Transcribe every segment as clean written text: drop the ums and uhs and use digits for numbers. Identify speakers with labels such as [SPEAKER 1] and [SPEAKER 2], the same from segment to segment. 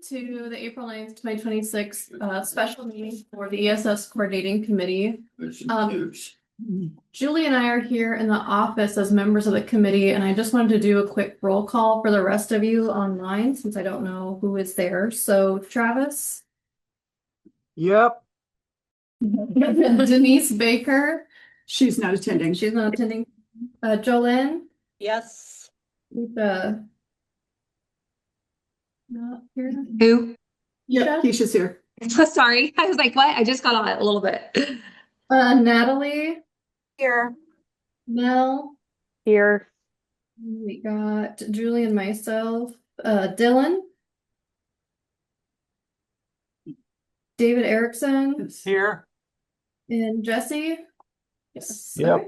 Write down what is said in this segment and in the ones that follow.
[SPEAKER 1] to the April 9th, 2026 special meeting for the ESS Coordinating Committee. Julie and I are here in the office as members of the committee, and I just wanted to do a quick roll call for the rest of you online since I don't know who is there. So Travis?
[SPEAKER 2] Yep.
[SPEAKER 1] Denise Baker?
[SPEAKER 3] She's not attending.
[SPEAKER 1] She's not attending. Jolene?
[SPEAKER 3] Yes.
[SPEAKER 1] Lisa? Not here.
[SPEAKER 4] Who?
[SPEAKER 3] Yeah, Keisha's here.
[SPEAKER 4] Sorry, I was like, what? I just got on it a little bit.
[SPEAKER 1] Natalie?
[SPEAKER 4] Here.
[SPEAKER 1] Mel?
[SPEAKER 4] Here.
[SPEAKER 1] We got Julie and myself. Dylan? David Erickson?
[SPEAKER 2] Here.
[SPEAKER 1] And Jesse? Yes.
[SPEAKER 2] Yep.
[SPEAKER 1] Okay.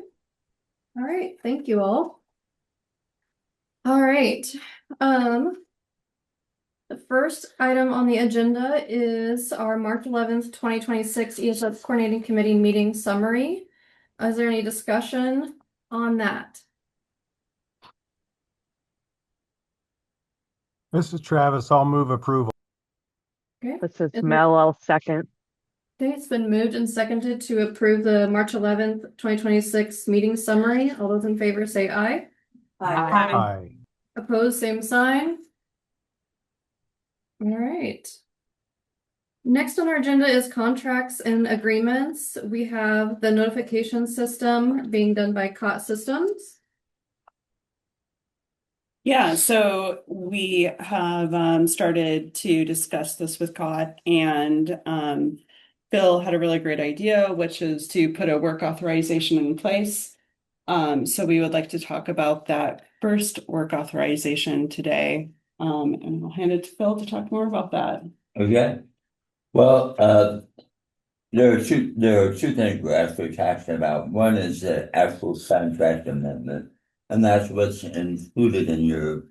[SPEAKER 1] All right, thank you all. All right. The first item on the agenda is our March 11th, 2026 ESS Coordinating Committee meeting summary. Is there any discussion on that?
[SPEAKER 2] This is Travis. I'll move approval.
[SPEAKER 1] Okay.
[SPEAKER 5] This is
[SPEAKER 1] Is
[SPEAKER 5] Mel, I'll second.
[SPEAKER 1] Okay, it's been moved and seconded to approve the March 11th, 2026 meeting summary. All those in favor say aye.
[SPEAKER 2] Aye.
[SPEAKER 1] Opposed, same sign. All right. Next on our agenda is contracts and agreements. We have the notification system being done by COT Systems.
[SPEAKER 3] Yeah, so we have started to discuss this with COT, and Bill had a really great idea, which is to put a work authorization in place. So we would like to talk about that first work authorization today. And I'll hand it to Phil to talk more about that.
[SPEAKER 6] Okay. Well, there are two things we're actually talking about. One is the actual contract amendment, and that's what's included in your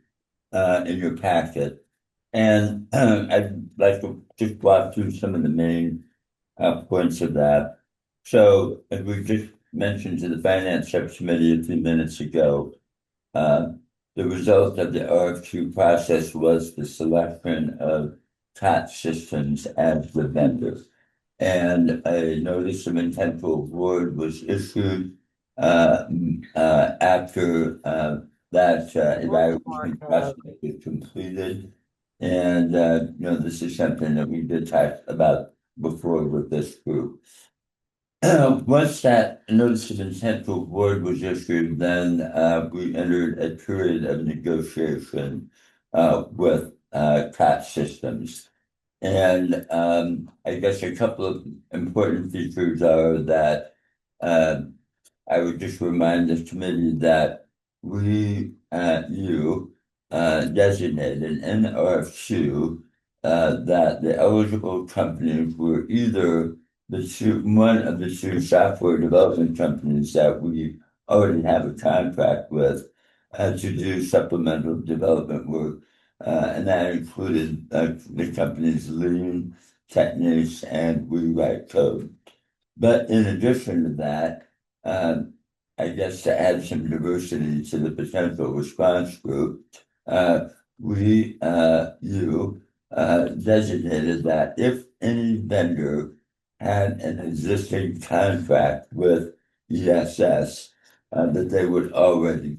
[SPEAKER 6] packet. And I'd like to just walk through some of the main points of that. So, as we just mentioned to the Finance Subcommittee a few minutes ago, the result of the RFQ process was the selection of COT Systems as the vendor. And a notice of intent to award was issued after that evaluation process was completed. And, this is something that we did talk about before with this group. Once that notice of intent to award was issued, then we entered a period of negotiation with COT Systems. And I guess a couple of important features are that I would just remind this committee that you designated in RFQ that the eligible companies were either one of the two software development companies that we already have a contract with to do supplemental development work, and that included the companies Lean, Techniques, and We Write Code. But in addition to that, I guess to add some diversity to the potential response group, you designated that if any vendor had an existing contract with ESS, that they would already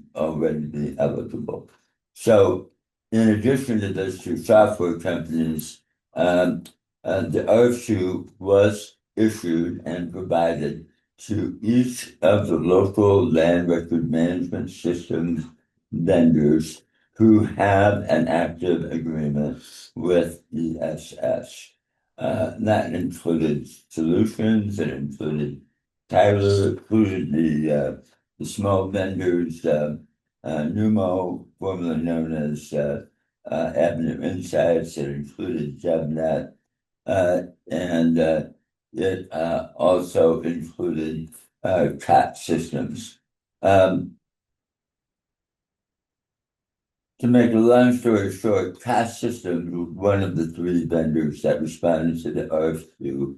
[SPEAKER 6] be eligible. So, in addition to those two software companies, the RFQ was issued and provided to each of the local land record management systems vendors who have an active agreement with ESS. That included Solutions, it included Tyler, it included the small vendors, Numo, formerly known as Avenue Insights, it included JebNet, and it also included COT Systems. To make a long story short, COT Systems was one of the three vendors that responded to the RFQ.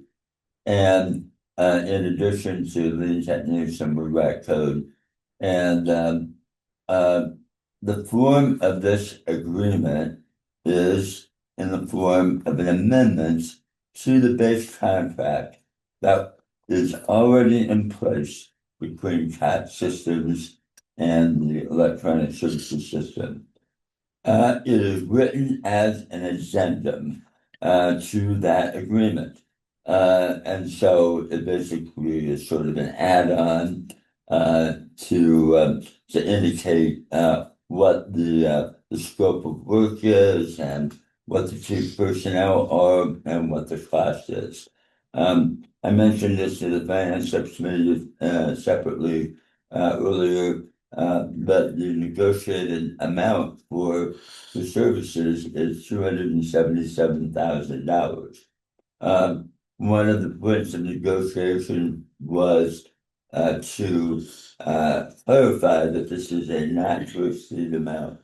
[SPEAKER 6] And in addition to Lean Techniques and We Write Code. And the form of this agreement is in the form of an amendment to the base contract that is already in place between CAT systems and the electronic services system. It is written as an addendum to that agreement. And so it basically is sort of an add-on to indicate what the scope of work is and what the chief personnel are and what the cost is. I mentioned this to the finance subcommittee separately earlier, but the negotiated amount for the services is $277,000. One of the points of negotiation was to clarify that this is a not to exceed amount.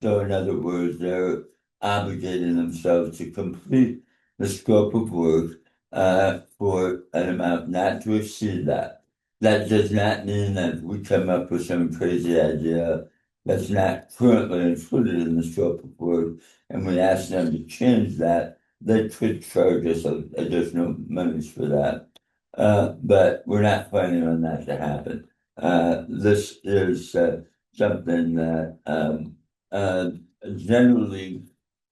[SPEAKER 6] So in other words, they're obligating themselves to complete the scope of work for an amount not to exceed that. That does not mean that we come up with some crazy idea that's not currently included in the scope of work, and we ask them to change that. They could charge us additional monies for that. But we're not planning on that to happen. This is something that generally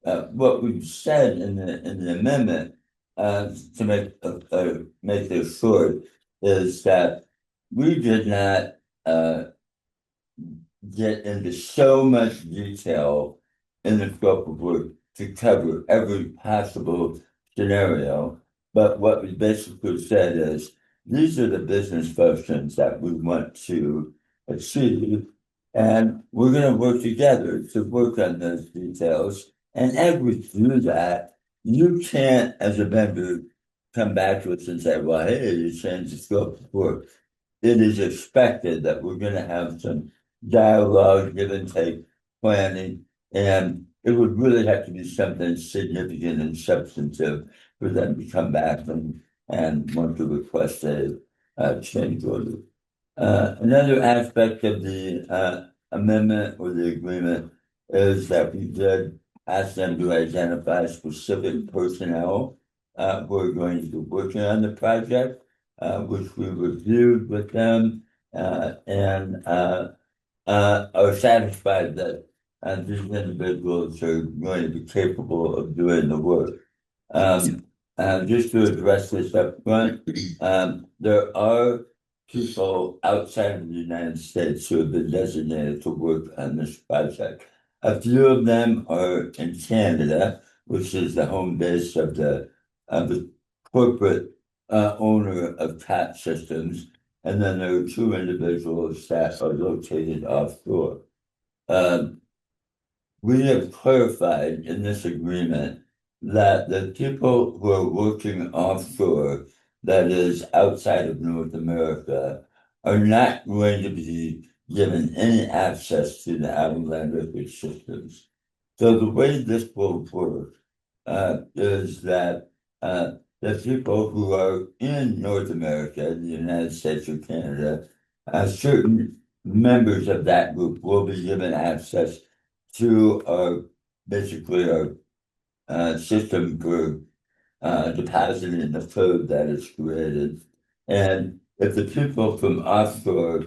[SPEAKER 6] what we've said in the amendment to make this short is that we did not get into so much detail in the scope of work to cover every possible scenario. But what we basically said is these are the business functions that we want to achieve. And we're going to work together to work on those details. And as we do that, you can't, as a vendor, come back to us and say, well, hey, you changed the scope of work. It is expected that we're going to have some dialogue, give and take, planning, and it would really have to be something significant and substantive for them to come back and want to request a change order. Another aspect of the amendment or the agreement is that we did ask them to identify specific personnel who are going to be working on the project, which we reviewed with them and are satisfied that these individuals are going to be capable of doing the work. Just to address this up front, there are people outside of the United States who have been designated to work on this project. A few of them are in Canada, which is the home base of the corporate owner of CAT systems, and then there are two individuals that are located offshore. We have clarified in this agreement that the people who are working offshore, that is outside of North America, are not going to be given any access to the Avalanche record systems. So the way this will work is that the people who are in North America, the United States or Canada, certain members of that group will be given access to basically our system for depositing the code that is created. And if the people from offshore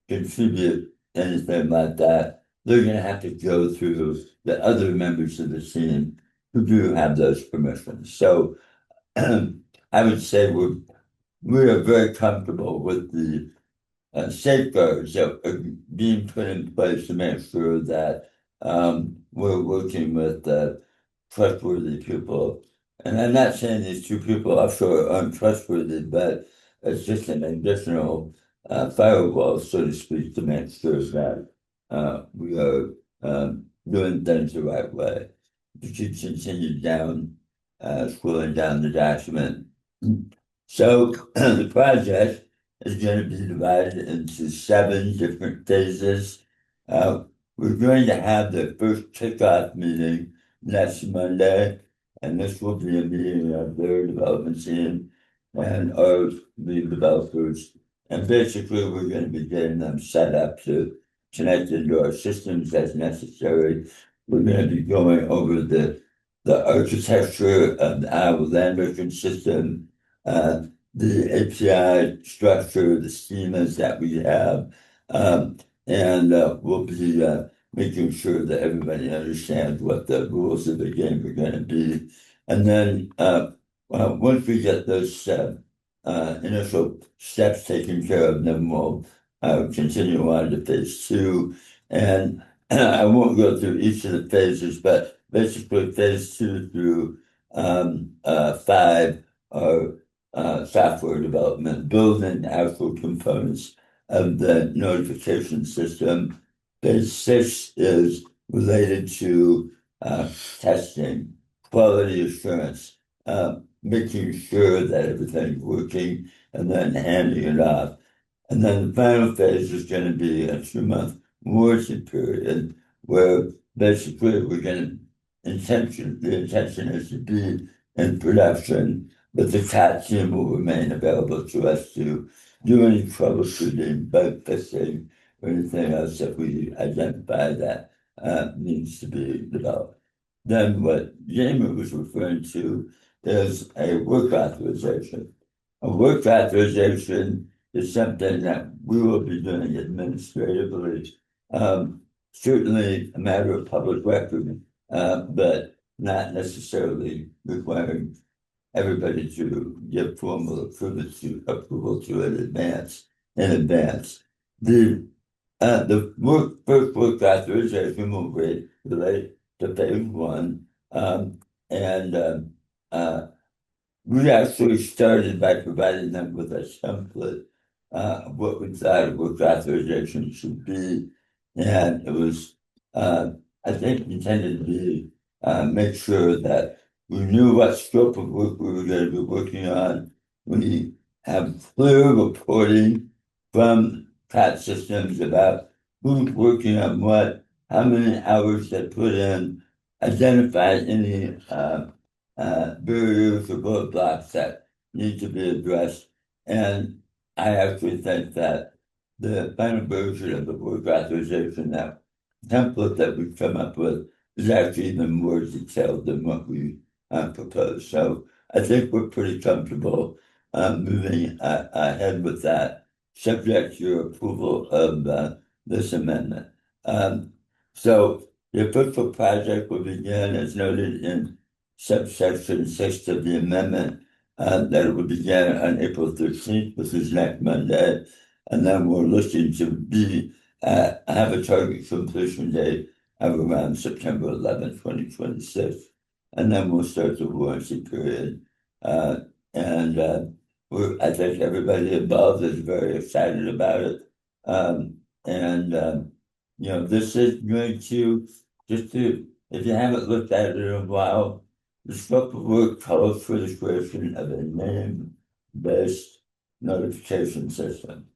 [SPEAKER 6] contribute anything like that, they're going to have to go through the other members of the team who do have those permissions. So I would say we are very comfortable with the safeguards that are being put in place to make sure that we're working with trustworthy people. And I'm not saying these two people offshore are untrustworthy, but it's just an additional firewall, so to speak, to make sure that we are doing things the right way. If you continue down, scrolling down the document. So the project is going to be divided into 7 different phases. We're going to have the first kickoff meeting next Monday, and this will be a meeting of their development team and our lead developers. And basically, we're going to be getting them set up to connect into our systems as necessary. We're going to be going over the the architecture of our land record system, the API structure, the schemas that we have, and we'll be making sure that everybody understands what the rules of the game are going to be. And then once we get those initial steps taken care of, then we'll continue on to phase two. And I won't go through each of the phases, but basically phase 2 through 5 are software development, building actual components of the notification system. Phase 6 is related to testing, quality assurance, making sure that everything's working, and then handing it off. And then the final phase is going to be a 2-month warranty period where basically we're going to the intention is to be in production, but the CAT team will remain available to us to do any troubleshooting, bug fixing, or anything else that we identify that needs to be developed. Then what Jamie was referring to is a work authorization. A work authorization is something that we will be doing administratively. Certainly a matter of public record, but not necessarily requiring everybody to give formal approval to it in advance. The first work authorization will relate to phase 1, and we actually started by providing them with a template of what we thought a work authorization should be. And it was, I think, intended to be make sure that we knew what scope of work we were going to be working on. We have clear reporting from CAT systems about who's working on what, how many hours they put in, identify any barriers or roadblocks that need to be addressed. And I actually think that the final version of the work authorization, that template that we've come up with, is actually even more detailed than what we proposed. So I think we're pretty comfortable moving ahead with that, subject to your approval of this amendment. So the official project will begin as noted in subsection 6 of the amendment, that it will begin on April 13th, which is next Monday. And then we're looking to have a target completion date of around September 11th, 2026. And then we'll start the warranty period. I think everybody involved is very excited about it. This is going to, if you haven't looked at it in a while, the scope of work calls for the creation of a name-based notification system.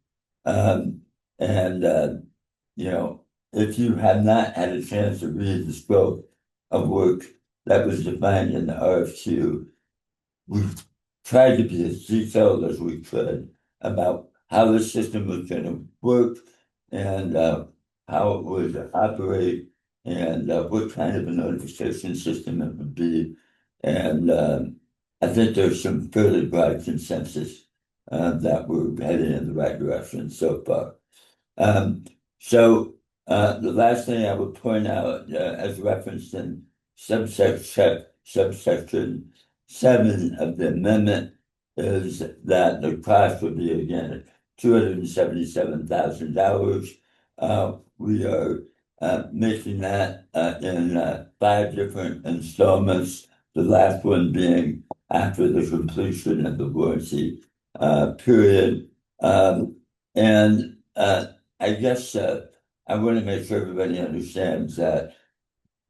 [SPEAKER 6] If you have not had a chance to read the scope of work that was defined in the RFQ, we've tried to be as detailed as we could about how the system was going to work and how it would operate and what kind of a notification system it would be. And I think there's some fairly broad consensus that we're heading in the right direction so far. The last thing I would point out, as referenced in subsection 7 of the amendment, is that the cost would be again $277,000. We are making that in 5 different installments, the last one being after the completion of the warranty period. I guess I want to make sure everybody understands that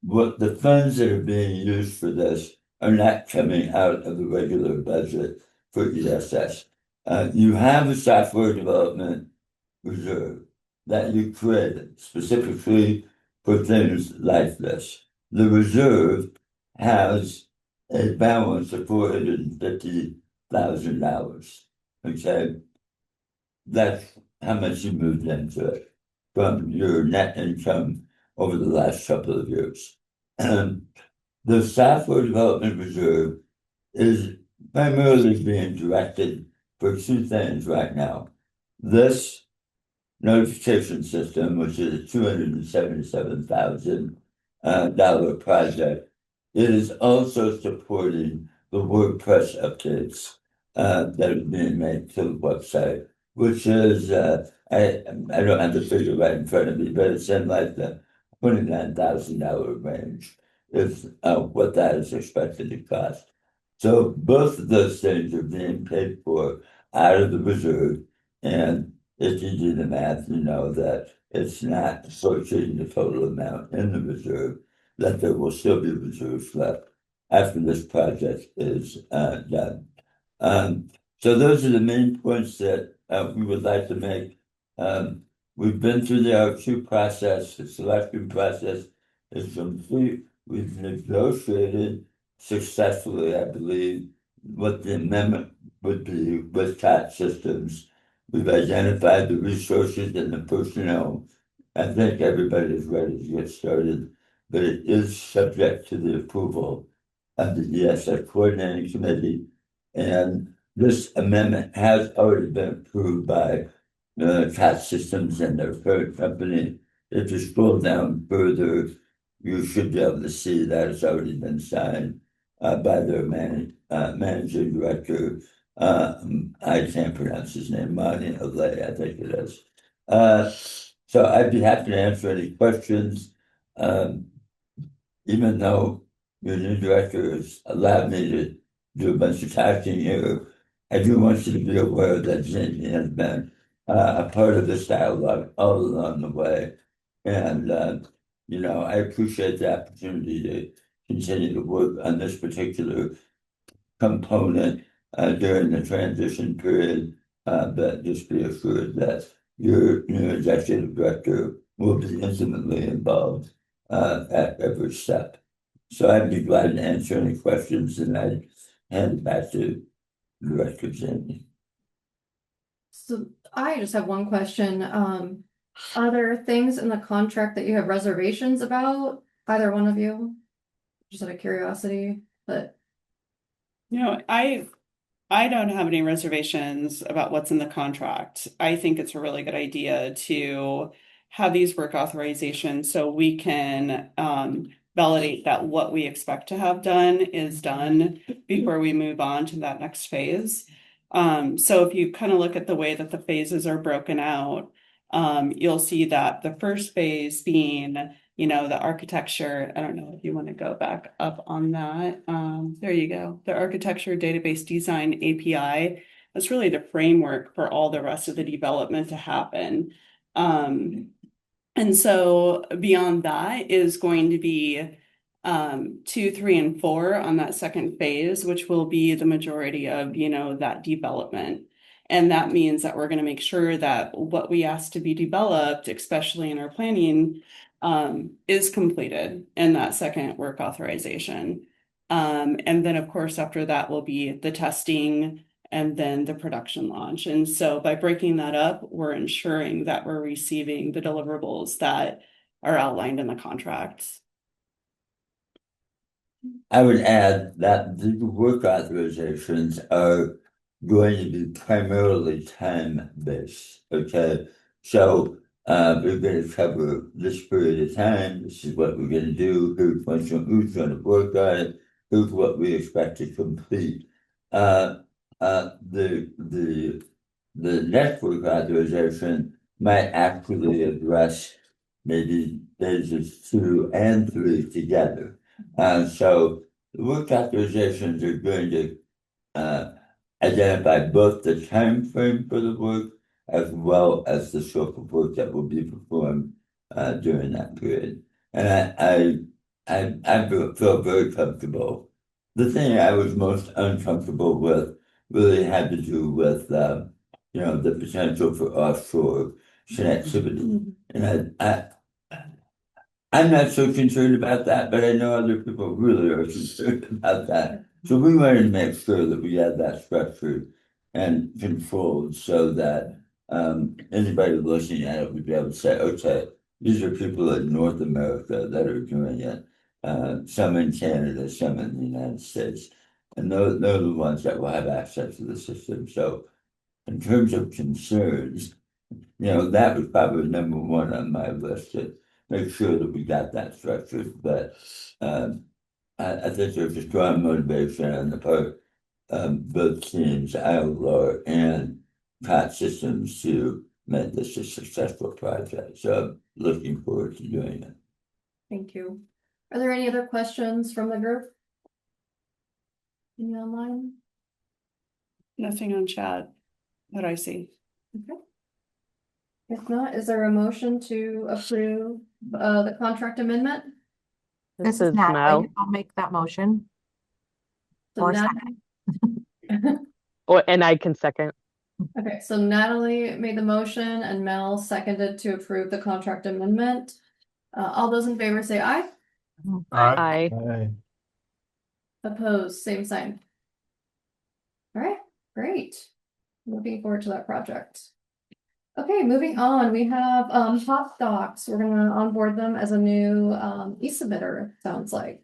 [SPEAKER 6] what the funds that are being used for this are not coming out of the regular budget for ESS. You have a software development reserve that you created specifically for things like this. The reserve has a balance of $450,000. Okay, that's how much you moved into it from your net income over the last couple of years. the software development reserve is primarily being directed for two things right now. This notification system, which is a $277,000 dollar project, it is also supporting the WordPress updates that are being made to the website, which is I don't have the figure right in front of me, but it's in like the $29,000 range is what that is expected to cost. So both of those things are being paid for out of the reserve, and if you do the math, you know that it's not approaching the total amount in the reserve, that there will still be reserves left after this project is done. So those are the main points that we would like to make. We've been through the R2 process, the selection process is complete. We've negotiated successfully, I believe, what the amendment would be with CAT systems. We've identified the resources and the personnel. I think everybody is ready to get started, but it is subject to the approval of the ESS Coordinating Committee. And this amendment has already been approved by CAT Systems and their parent company. If you scroll down further, you should be able to see that it's already been signed by their managing director. I can't pronounce his name, Mani Alay, I think it is. So I'd be happy to answer any questions. Even though your new director has allowed me to do a bunch of talking here, I do want you to be aware that Jamie has been a part of this dialogue all along the way. And, I appreciate the opportunity to continue to work on this particular component during the transition period. But just be assured that your new executive director will be intimately involved at every step. So I'd be glad to answer any questions, and I'd hand it back to Director Jamie.
[SPEAKER 1] So I just have one question. Are there things in the contract that you have reservations about? Either one of you? Just out of curiosity, but
[SPEAKER 3] I don't have any reservations about what's in the contract. I think it's a really good idea to have these work authorizations so we can validate that what we expect to have done is done before we move on to that next phase. So if you kind of look at the way that the phases are broken out, you'll see that the first phase being, the architecture. I don't know if you want to go back up on that. There you go. The architecture database design API. That's really the framework for all the rest of the development to happen. And so beyond that is going to be 2, 3, and 4 on that second phase, which will be the majority of, that development. And that means that we're going to make sure that what we ask to be developed, especially in our planning, is completed in that second work authorization. And then, of course, after that will be the testing and then the production launch. And so by breaking that up, we're ensuring that we're receiving the deliverables that are outlined in the contracts.
[SPEAKER 6] I would add that the work authorizations are going to be primarily time-based, okay? So we're going to cover this period of time. This is what we're going to do. Who's going to work on it? Here's what we expect to complete. The network authorization might actually address maybe phases 2 and 3 together. So the work authorizations are going to identify both the time frame for the work as well as the scope of work that will be performed during that period. And I feel very comfortable. The thing I was most uncomfortable with really had to do with the potential for offshore connectivity. And I'm not so concerned about that, but I know other people really are concerned about that. So we wanted to make sure that we had that structured and controlled so that anybody looking at it would be able to say, okay, these are people in North America that are doing it. some in Canada, some in the United States. And those are the ones that will have access to the system. So in terms of concerns, that was probably number one on my list to make sure that we got that structured. But I think there's a strong motivation on the part of both teams, ILR and COT Systems, to make this a successful project. So I'm looking forward to doing it.
[SPEAKER 1] Thank you. Are there any other questions from the group? Any online?
[SPEAKER 3] Nothing on chat that I see.
[SPEAKER 1] Okay. If not, is there a motion to approve the contract amendment?
[SPEAKER 5] This is Natalie. I'll make that motion.
[SPEAKER 1] So
[SPEAKER 5] Or
[SPEAKER 7] And I can second.
[SPEAKER 1] Okay, so Natalie made the motion and Mel seconded to approve the contract amendment. All those in favor say aye.
[SPEAKER 7] Aye.
[SPEAKER 2] Aye.
[SPEAKER 1] Opposed, same sign. All right, great. Looking forward to that project. Okay, moving on, we have Hop Docs. We're gonna onboard them as a new e-submitter, it sounds like.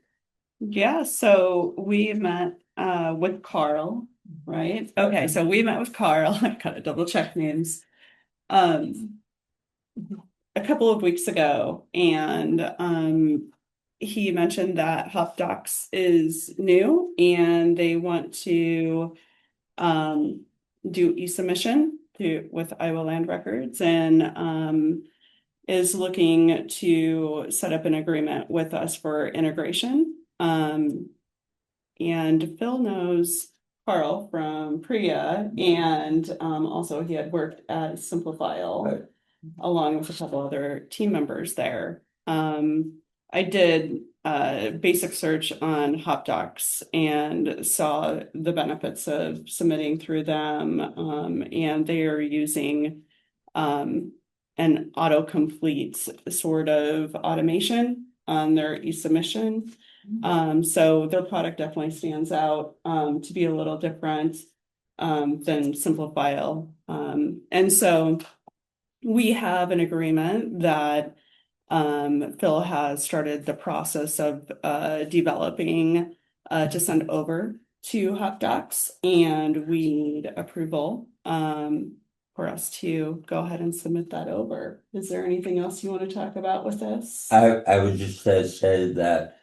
[SPEAKER 3] Yeah, so we met with Carl, right? Okay, so we met with Carl. I gotta double check names. A couple of weeks ago, and he mentioned that Hop Docs is new and they want to do e-submission with Iowa Land Records, and is looking to set up an agreement with us for integration. And Phil knows Carl from Priya, and also he had worked at Simplifile,
[SPEAKER 6] Right.
[SPEAKER 3] along with a couple other team members there. I did a basic search on HopDocs and saw the benefits of submitting through them, and they are using an autocomplete sort of automation on their e-submission. So their product definitely stands out to be a little different than Simplifile. And so we have an agreement that Phil has started the process of developing to send over to HopDocs, and we need approval for us to go ahead and submit that over. Is there anything else you want to talk about with this?
[SPEAKER 6] I would just say that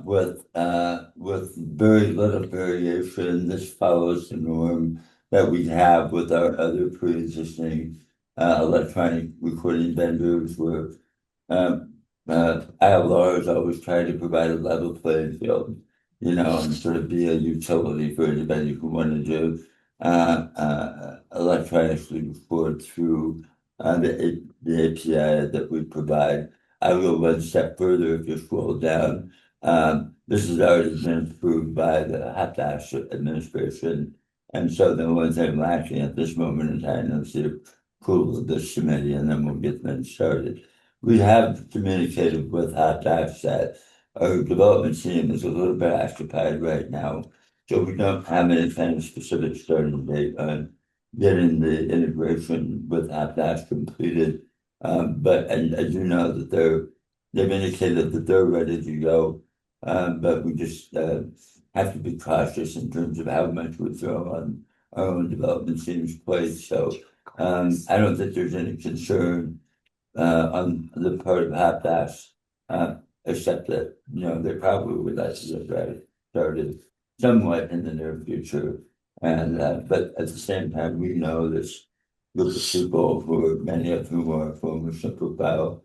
[SPEAKER 6] with very little variation, this follows the norm that we have with our other pre-existing electronic recording vendors, where ILR has always tried to provide a level playing field, and sort of be a utility for anybody who wanted to electronically record through the API that we provide. I will go one step further if you scroll down. This has already been approved by the HopDocs administration, and so the only thing lacking at this moment in time is the approval of this committee, and then we'll get things started. We have communicated with HopDocs that our development team is a little bit occupied right now, so we don't have any kind of specific starting date on getting the integration with HopDocs completed. But I do know that they've indicated that they're ready to go. But we just have to be cautious in terms of how much we throw on our own development team's plate. So I don't think there's any concern on the part of HopDocs, except that they probably would like to get that started somewhat in the near future. And but at the same time, we know this group of people who many of whom are former Simplifile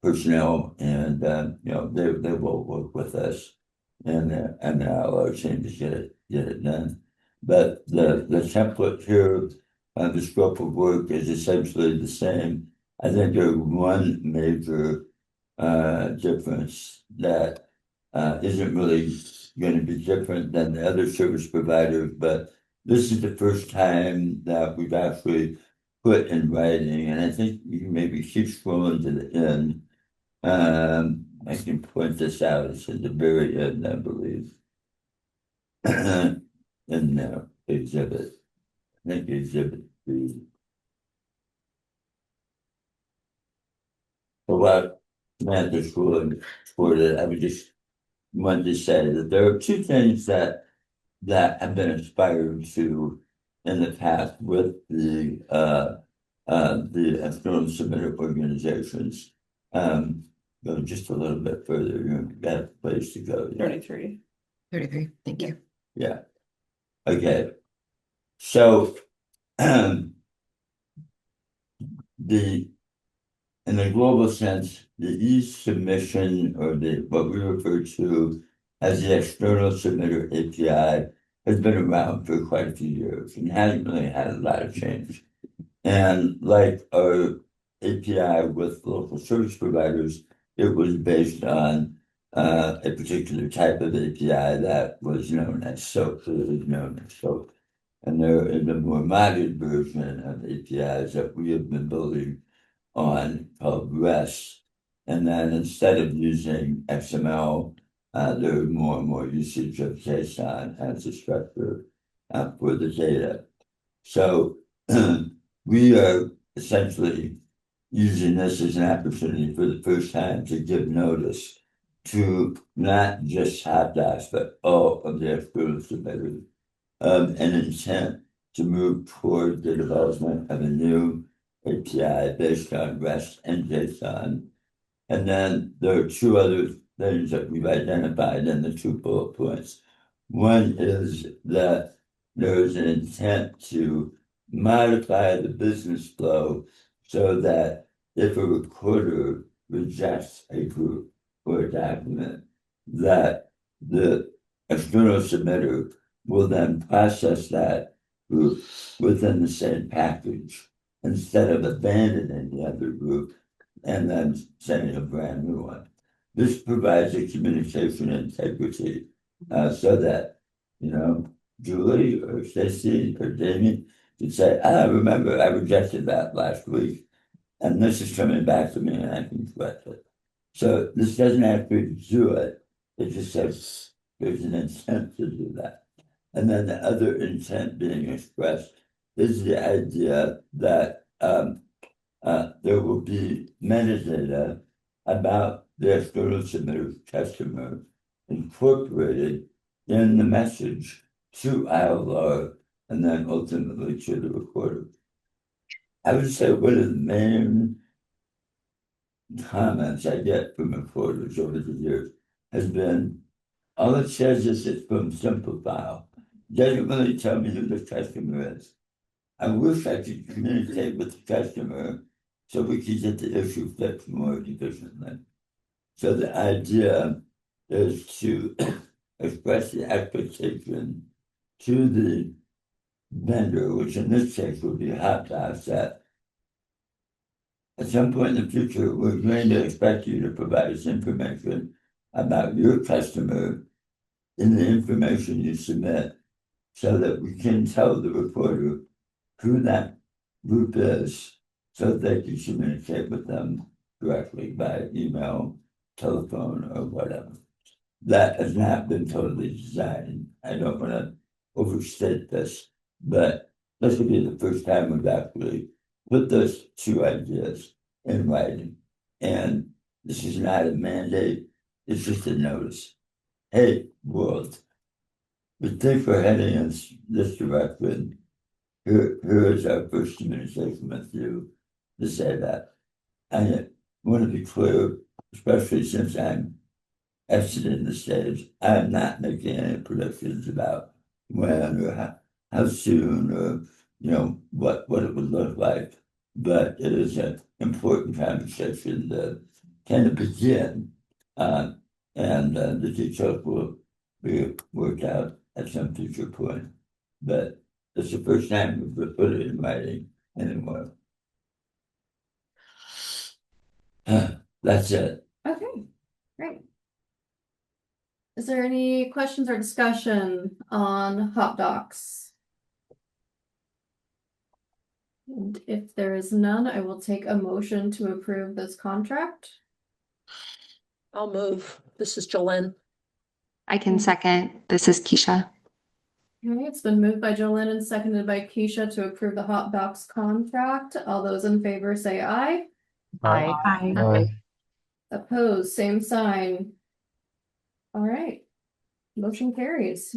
[SPEAKER 6] personnel, and they will work with us and our team to get it done. But the template here, the scope of work is essentially the same. I think there's one major difference that isn't really going to be different than the other service providers, but this is the first time that we've actually put in writing, and I think you can maybe keep scrolling to the end. I can point this out. It's at the very end, I believe. In exhibit. I think exhibit B. Samantha for it. I would just wanted to say that there are two things that have been inspired to in the past with the external submitter organizations. Go just a little bit further, you've got a place to go.
[SPEAKER 3] 33.
[SPEAKER 5] 33, thank you.
[SPEAKER 6] Yeah. Okay. So, in the global sense, the e-submission or what we refer to as the external submitter API has been around for quite a few years and hasn't really had a lot of change. And like our API with local service providers, it was based on a particular type of API that was known as SOAP, And there is a more modern version of APIs that we have been building on called REST. And then instead of using XML, there's more and more usage of JSON as a structure for the data. So we are essentially using this as an opportunity for the first time to give notice to not just HotDocs, but all of the external submitters an intent to move toward the development of a new API based on REST and JSON. And then there are two other things that we've identified in the 2 bullet points. One is that there is an intent to modify the business flow so that if a recorder rejects a group or a document, that the external submitter will then process that group within the same package instead of abandoning the other group and then sending a brand new one. This provides a communication integrity so that, Julie or Stacy or Jamie could say, I remember I rejected that last week and this is coming back to me and I can correct it. So this doesn't actually do it. It just says there's an intent to do that. And then the other intent being expressed is the idea that there will be metadata about the external submitter's customer incorporated in the message to ILR and then ultimately to the recorder. I would say one of the main comments I get from reporters over the years has been, all it says is it's from simple file. Doesn't really tell me who the customer is. I wish I could communicate with the customer so we could get the issue fixed more efficiently. So the idea is to express the expectation to the vendor, which in this case would be HotDocs, that at some point in the future, we're going to expect you to provide us information about your customer in the information you submit so that we can tell the reporter who that group is so that they can communicate with them directly by email, telephone, or whatever. That has not been totally designed. I don't want to overstate this, but this will be the first time we've actually put those two ideas in writing. And this is not a mandate, it's just a notice. Hey, world, we think we're heading in this direction. Here is our first communication with you to say that. I want to be clear, especially since I'm exiting the stage, I'm not making any predictions about when or how soon or what it would look like. But it is an important conversation that kind of begin, and the details will be worked out at some future point. But it's the first time we've put it in writing anymore. That's it.
[SPEAKER 1] Okay, great. Is there any questions or discussion on HotDocs? And if there is none, I will take a motion to approve this contract.
[SPEAKER 5] I'll move. This is Jolene.
[SPEAKER 4] I can second. This is Keisha.
[SPEAKER 1] Okay, it's been moved by Jolene and seconded by Keisha to approve the HotDocs contract. All those in favor say aye.
[SPEAKER 7] Aye.
[SPEAKER 5] Aye.
[SPEAKER 2] Aye.
[SPEAKER 1] Opposed, same sign. All right. Motion carries.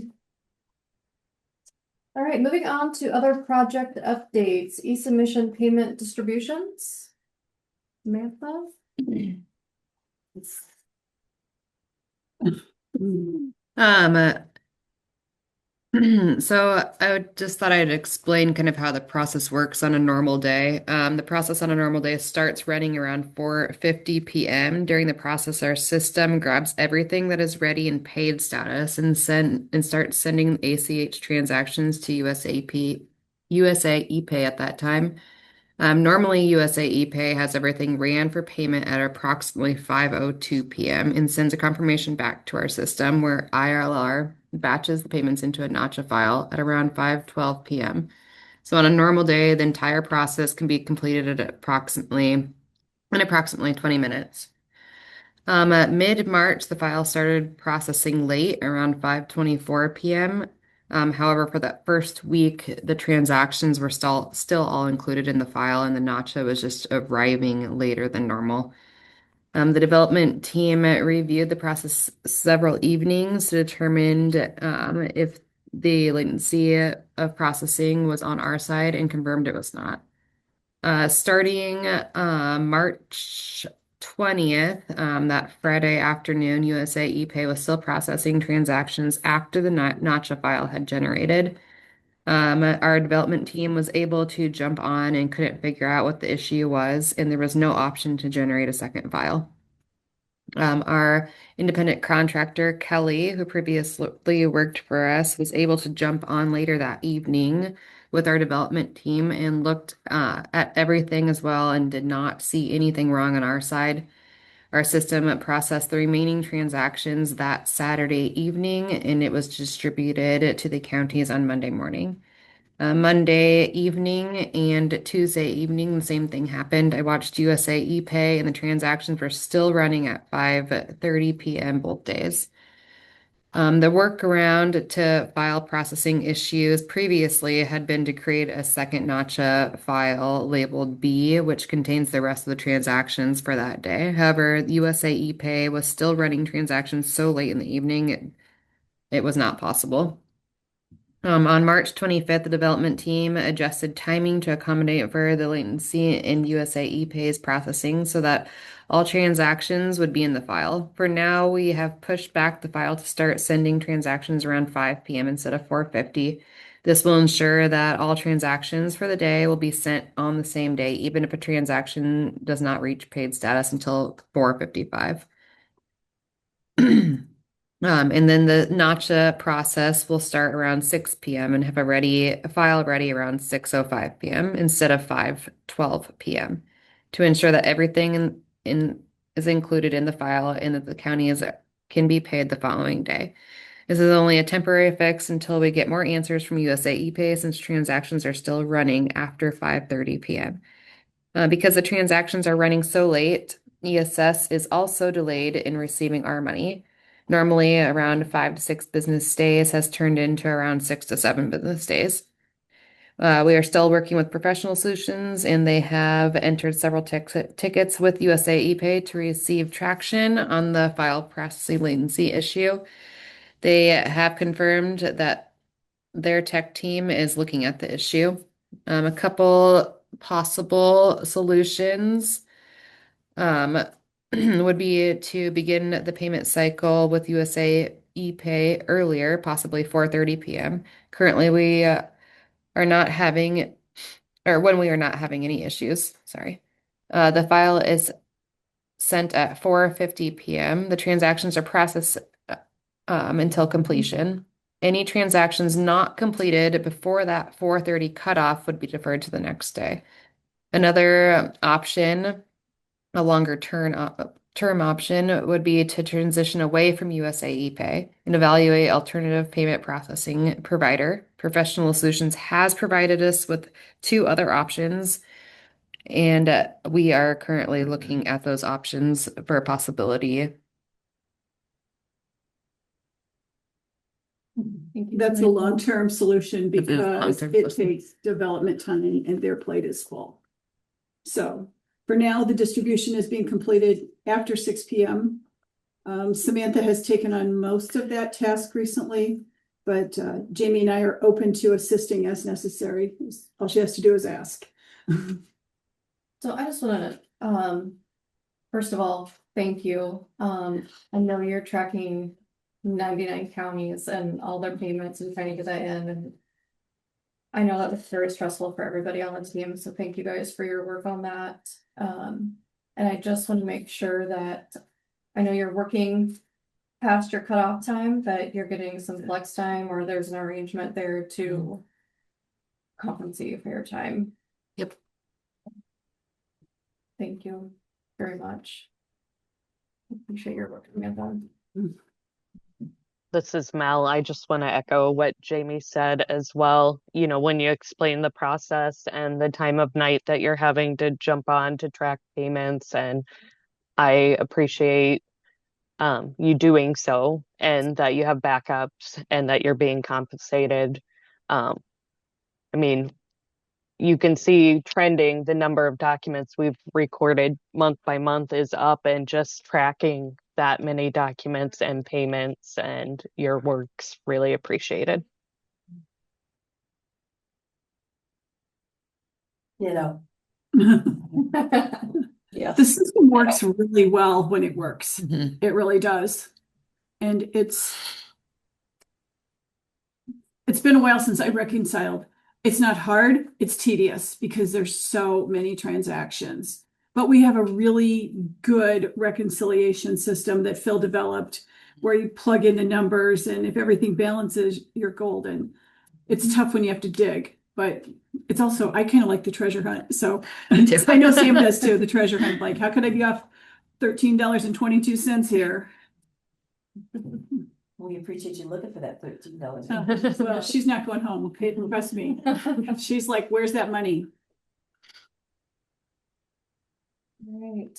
[SPEAKER 1] All right, moving on to other project updates, e-submission payment distributions. Samantha?
[SPEAKER 8] So just thought I'd explain kind of how the process works on a normal day. The process on a normal day starts running around 4:50 p.m. During the process, our system grabs everything that is ready in paid status and starts sending ACH transactions to USA ePay at that time. Normally, USA ePay has everything ran for payment at approximately 5:02 p.m. and sends a confirmation back to our system where ILR batches the payments into a Nacha file at around 5:12 p.m. So on a normal day, the entire process can be completed at approximately 20 minutes. At mid-March, the file started processing late, around 5:24 p.m. However, for that first week, the transactions were still all included in the file, and the Nacha was just arriving later than normal. The development team reviewed the process several evenings to determine if the latency of processing was on our side and confirmed it was not. Starting March 20th, that Friday afternoon, USA ePay was still processing transactions after the Nacha file had generated. Our development team was able to jump on and couldn't figure out what the issue was, and there was no option to generate a second file. Our independent contractor, Kelly, who previously worked for us, was able to jump on later that evening with our development team and looked at everything as well and did not see anything wrong on our side. Our system processed the remaining transactions that Saturday evening, and it was distributed to the counties on Monday morning. Monday evening and Tuesday evening, the same thing happened. I watched USA ePay and the transactions were still running at 5:30 p.m. both days. The workaround to file processing issues previously had been to create a second Nacha file labeled B, which contains the rest of the transactions for that day. However, USA ePay was still running transactions so late in the evening, it was not possible. On March 25th, the development team adjusted timing to accommodate for the latency in USA ePay's processing so that all transactions would be in the file. For now, we have pushed back the file to start sending transactions around 5 p.m. instead of 4:50. This will ensure that all transactions for the day will be sent on the same day, even if a transaction does not reach paid status until 4:55. And then the Nacha process will start around 6 p.m. and have a file ready around 6:05 p.m. instead of 5:12 p.m. to ensure that everything is included in the file and that the county can be paid the following day. This is only a temporary fix until we get more answers from USA ePay since transactions are still running after 5:30 p.m. Because the transactions are running so late, ESS is also delayed in receiving our money. Normally, around 5 to 6 business days has turned into around 6 to 7 business days. We are still working with Professional Solutions, and they have entered several tickets with USA ePay to receive traction on the file processing latency issue. They have confirmed that their tech team is looking at the issue. A couple possible solutions would be to begin the payment cycle with USA ePay earlier, possibly 4:30 p.m. Currently, we are not having, or when we are not having any issues, sorry. The file is sent at 4:50 p.m. The transactions are processed until completion. Any transactions not completed before that 4:30 cutoff would be deferred to the next day. Another option, a longer term option, would be to transition away from USA ePay and evaluate alternative payment processing provider. Professional Solutions has provided us with 2 other options, and we are currently looking at those options for a possibility.
[SPEAKER 9] That's a long-term solution
[SPEAKER 8] It is
[SPEAKER 9] because
[SPEAKER 8] long-term
[SPEAKER 9] it
[SPEAKER 8] solution.
[SPEAKER 9] takes development time and their plate is full. So for now, the distribution is being completed after 6 p.m. Samantha has taken on most of that task recently, but Jamie and I are open to assisting as necessary. All she has to do is ask.
[SPEAKER 1] So I just want to, first of all, thank you. I know you're tracking 99 counties and all their payments and trying to get that in, and I know that was very stressful for everybody on the team, so thank you guys for your work on that. And I just want to make sure that I know you're working past your cutoff time, but you're getting some flex time, or there's an arrangement there to compensate you for your time.
[SPEAKER 8] Yep.
[SPEAKER 1] Thank you very much. Appreciate your work, Amanda.
[SPEAKER 7] This is Mel. I just want to echo what Jamie said as well. You know, when you explain the process and the time of night that you're having to jump on to track payments, and I appreciate you doing so, and that you have backups and that you're being compensated. I mean, you can see trending, the number of documents we've recorded month by month is up, and just tracking that many documents and payments and your work's really appreciated.
[SPEAKER 10] You know.
[SPEAKER 9] Yeah. The system works really well when it works.
[SPEAKER 8] Mm-hmm.
[SPEAKER 9] It really does. And it's been a while since I reconciled. It's not hard, it's tedious because there's so many transactions. But we have a really good reconciliation system that Phil developed where you plug in the numbers, and if everything balances, you're golden. It's tough when you have to dig, but it's also, I kind of like the treasure hunt. So I know Sam does too, the treasure hunt. Like, how could I be off $13.22 here?
[SPEAKER 10] We appreciate you looking for that $13.
[SPEAKER 9] Well, she's not going home, okay? Trust me. She's like, where's that money?
[SPEAKER 1] Right.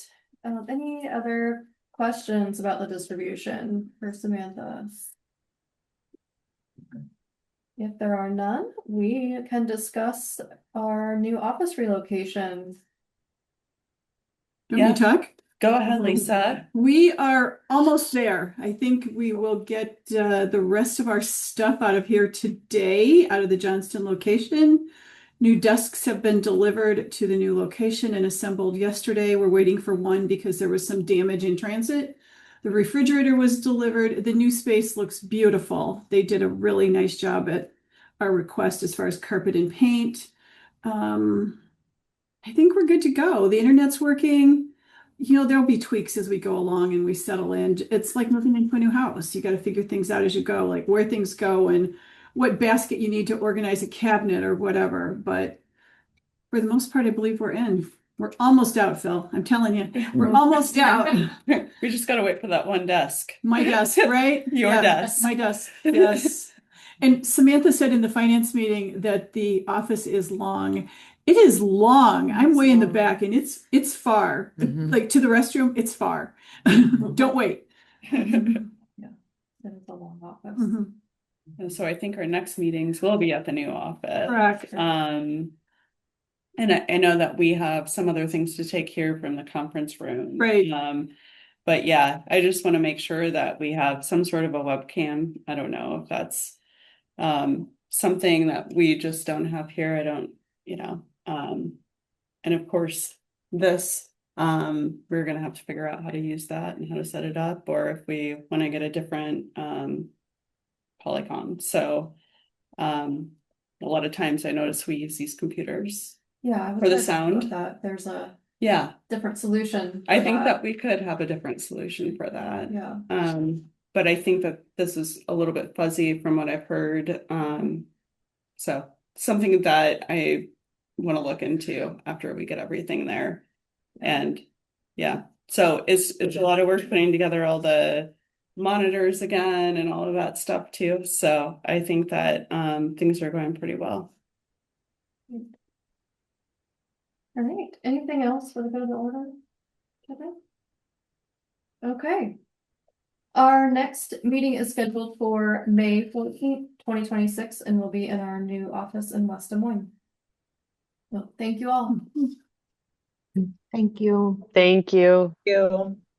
[SPEAKER 1] Any other questions about the distribution for Samantha? If there are none, we can discuss our new office relocation.
[SPEAKER 9] Do you want me to talk?
[SPEAKER 3] Go ahead, Lisa.
[SPEAKER 9] We are almost there. I think we will get the rest of our stuff out of here today, out of the Johnston location. New desks have been delivered to the new location and assembled yesterday. We're waiting for one because there was some damage in transit. The refrigerator was delivered. The new space looks beautiful. They did a really nice job at our request as far as carpet and paint. I think we're good to go. The internet's working. You know, there'll be tweaks as we go along and we settle in. It's like moving into a new house. You got to figure things out as you go, like where things go and what basket you need to organize a cabinet or whatever. But for the most part, I believe we're in. We're almost out, Phil. I'm telling you, we're almost out.
[SPEAKER 3] We just got to wait for that one desk.
[SPEAKER 9] My desk, right?
[SPEAKER 3] Your desk.
[SPEAKER 9] My desk, yes. And Samantha said in the finance meeting that the office is long. It is long. I'm way in the back and it's far.
[SPEAKER 8] Mhm.
[SPEAKER 9] Like to the restroom, it's far. Don't wait.
[SPEAKER 1] Yeah, that is a long office.
[SPEAKER 9] Mhm.
[SPEAKER 3] And so I think our next meetings will be at the new office.
[SPEAKER 9] Correct.
[SPEAKER 3] And I know that we have some other things to take here from the conference room.
[SPEAKER 9] Right.
[SPEAKER 3] But yeah, I just want to make sure that we have some sort of a webcam. I don't know if that's something that we just don't have here. I don't, and of course this, we're gonna have to figure out how to use that and how to set it up, or if we want to get a different Polycom. So a lot of times I notice we use these computers.
[SPEAKER 1] Yeah, I was
[SPEAKER 3] For the
[SPEAKER 1] gonna talk about
[SPEAKER 3] sound?
[SPEAKER 1] that. There's a
[SPEAKER 3] Yeah,
[SPEAKER 1] different solution.
[SPEAKER 3] I
[SPEAKER 1] for
[SPEAKER 3] think that we could have a different solution for that.
[SPEAKER 1] Yeah.
[SPEAKER 3] But I think that this is a little bit fuzzy from what I've heard. So something that I want to look into after we get everything there. And yeah, so it's a lot of work putting together all the monitors again and all of that stuff too. So I think that things are going pretty well.
[SPEAKER 1] All right, anything else for the good of the order? Okay. Our next meeting is scheduled for May 14th, 2026, and will be in our new office in West Des Moines. So thank you all.
[SPEAKER 5] Thank you.
[SPEAKER 7] Thank you.
[SPEAKER 10] You.